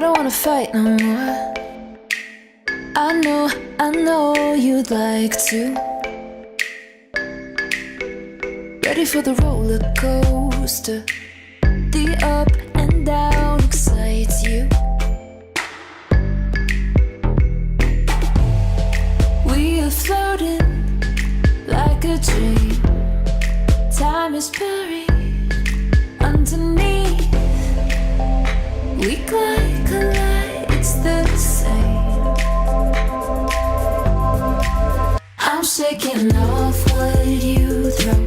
don't wanna fight no more. I know you'd like to. Ready for the roller coaster. The up and down excites you. We are floating like a dream. Time is buried underneath. We collide, it's the same. I'm shaking off what you throw,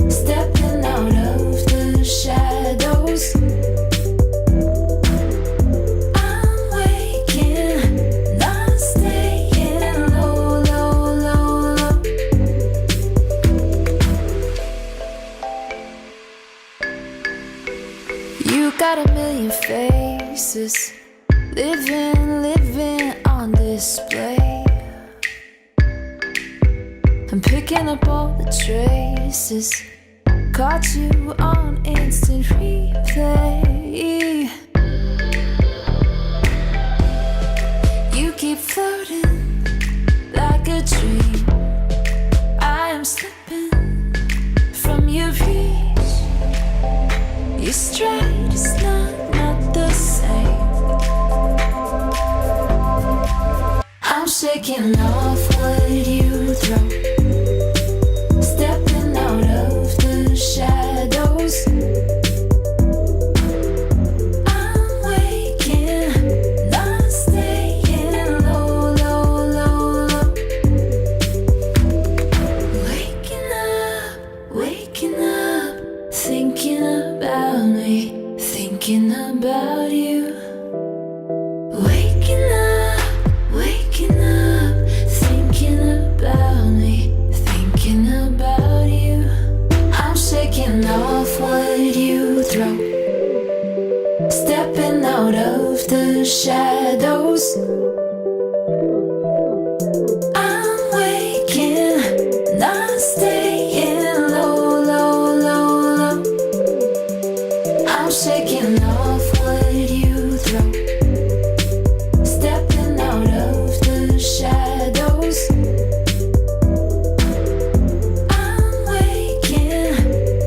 stepping out of the shadows. I'm waking, not staying low, low, low, low. You got a million faces, living on display. I'm picking up all the traces, caught you on instant replay. You keep floating like a dream. I am slipping from your reach. Your stride is not the same. I'm shaking off what you throw, stepping out of the shadows. I'm waking, not staying low, low, low, low. Waking up, thinking about me, thinking about you. Waking up, thinking about me, thinking about you. I'm shaking off what you throw, stepping out of the shadows. I'm waking, not staying low, low, low, low. I'm shaking off what you throw, stepping out of the shadows. I'm waking,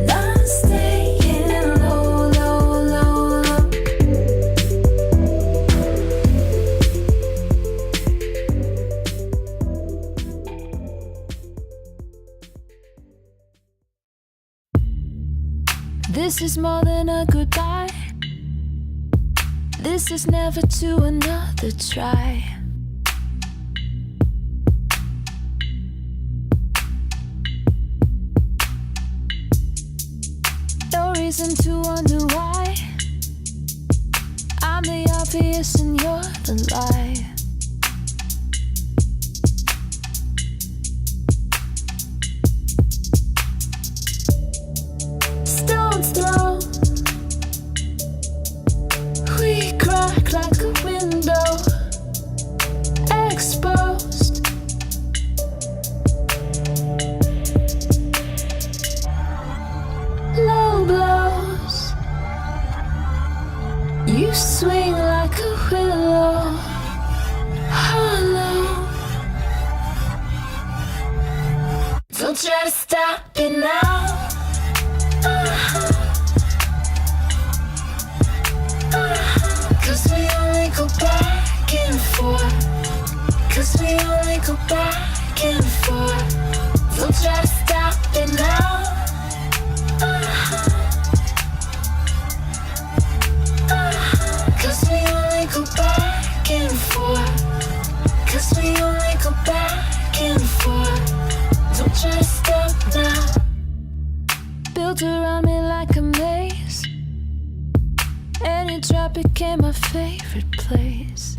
not staying low, low, low, low. This is more than a goodbye. This is never to another try. No reason to wonder why. I'm the obvious and you're the lie. Stones thrown, we crack like a window, exposed. Low blows, you swing like a willow, hollow. Don't try to stop it now. Cause we only go back and forth. Cause we only go back and forth. Don't try to stop it now. Cause we only go back and forth. Cause we only go back and forth. Don't try to stop now. Built around me like a maze. Any drop became my favorite place.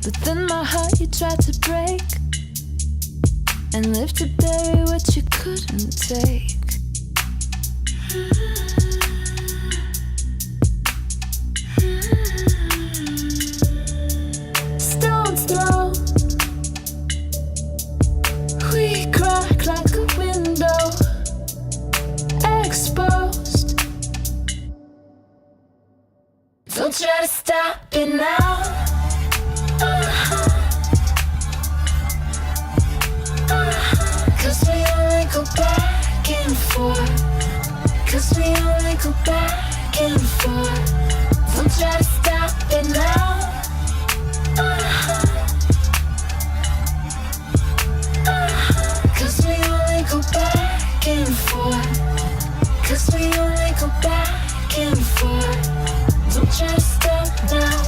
But then my heart you tried to break, and lived to bury what you couldn't take. Stones thrown, we crack like a window. Don't try to stop it now. Cause we only go back and forth. Cause we only go back and forth. Don't try to stop it now. Cause we only go back and forth. Cause we only go back and forth. Don't try to stop now.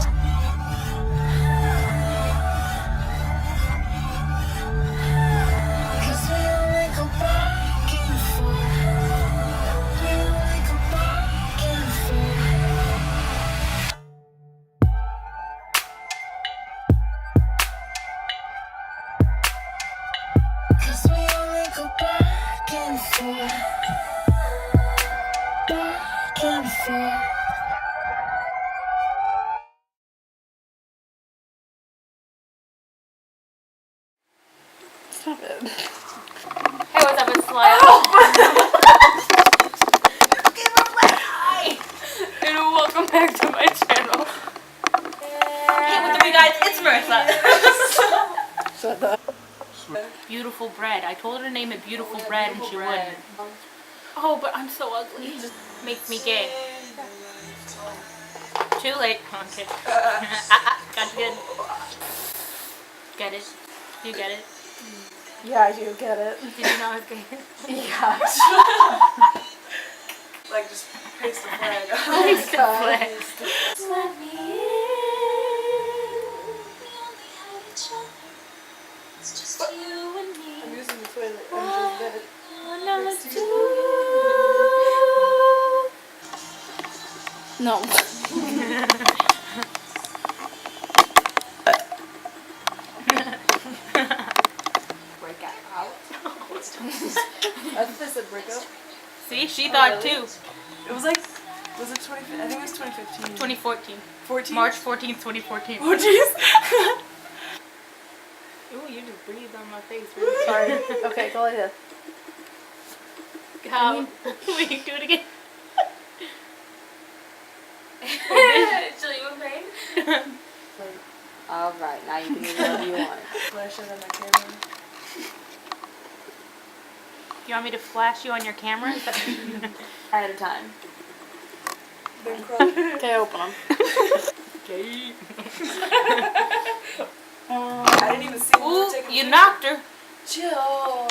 Cause we only go back and forth. We only go back and forth. Cause we only go back and forth. Back and forth. Stop it. Hey, what's up? It's Slime. And welcome back to my channel. Hey, what's up, you guys? It's Marissa. Shut up. Beautiful bread. I told her to name it Beautiful Bread and she wouldn't. Oh, but I'm so ugly. Makes me gay. Too late. Okay. Got you good. Get it? You get it? Yeah, I do get it. Did you know I was gay? Yeah. Like just paste the flag. Paste the flag. Let me in. We only have each other. It's just you and me. I'm using the toilet. I'm just dead. No. Break out. That's just a break up. See, she thought too. It was like, was it 20? I think it was 2015. 2014. 14? March 14th, 2014. Oh jeez. Ooh, you just breathed on my face. Sorry. Okay, go like this. How? Wait, do it again. Chili with pain. Alright, now you can do whatever you want. Flash it on my camera. You want me to flash you on your camera? At a time. Then crawl. Okay, open them. Okay. I didn't even see when we were Ooh, taking you pictures. knocked her. Chill.